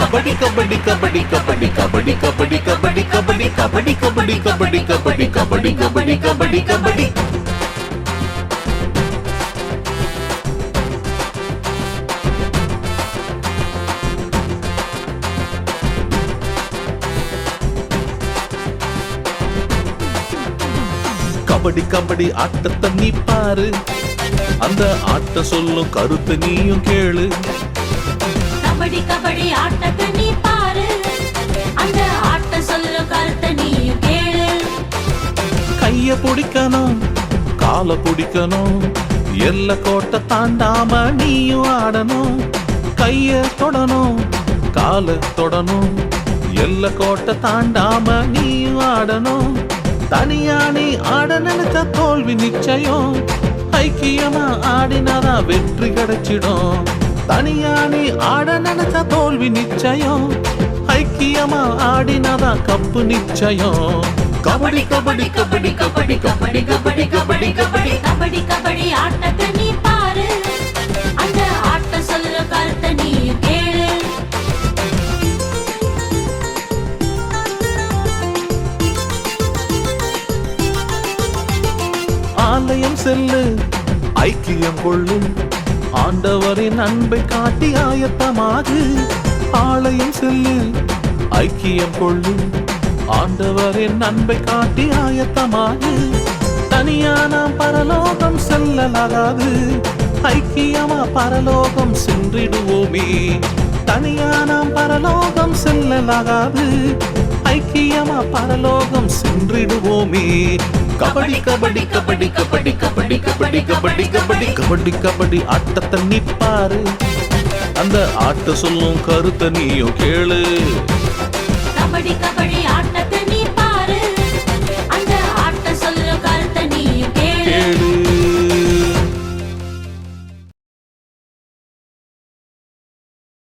கபடி கபடி கபடி கபடி கபடி கபடி கபடி கபடி கபடி கபடி கபடி கபடி கபடி கபடி கபடி கபடி கபடி கபடி ஆட்டத்தை நீ பாரு, அந்த ஆட்ட சொல்லும் கருத்து நீயும் கேளு. கபடி கபடி ஆட்டத்தை நீ பாரு, அந்த ஆட்ட சொல்லும் கருத்தை நீயும் கேளு. கைய பிடிக்கணும், கால பிடிக்கணும், எல்லை கோட்டை தாண்டாம நீயும் ஆடணும். கைய தொடணும், கால தொடணும், எல்லை கோட்டை தாண்டாம நீயும் ஆடணும். தனியா நீ ஆட நினைச்ச தோல்வி நிச்சயம், ஐக்கியமா ஆடினாரா வெற்றி கிடைச்சிடும். தனியா நீ ஆட நினைச்ச தோல்வி நிச்சயம், ஐக்கியமா ஆடினாரா கப்பு நிச்சயம். கபடி கபடி கபடி கபடி கபடி கபடி கபடி கபடி கபடி கபடி ஆட்டத்தை நீ பாரு, அந்த ஆட்ட சொல்லும் கருத்தை நீயும் கேளு. ஆலயம் செல்லு, ஐக்கியம் கொள்ளு, ஆண்டவரின் அன்பை காட்டி ஆயத்தமாகு. ஆலயம் செல்லு, ஐக்கியம் கொள்ளு, ஆண்டவரின் அன்பை காட்டி ஆயத்தமாகு. தனியா நாம் பரலோகம் செல்லலாகாது, ஐக்கியமா பரலோகம் சென்றிடுவோமே. தனியா நாம் பரலோகம் செல்லலாகாது, ஐக்கியமா பரலோகம் சென்றிடுவோமே. கபடி கபடி கபடி கபடி கபடி கபடி கபடி கபடி கபடி கபடி ஆட்டத்தை நீ பாரு, அந்த ஆட்ட சொல்லும் கருத்தை நீயும் கேளு. கபடி கபடி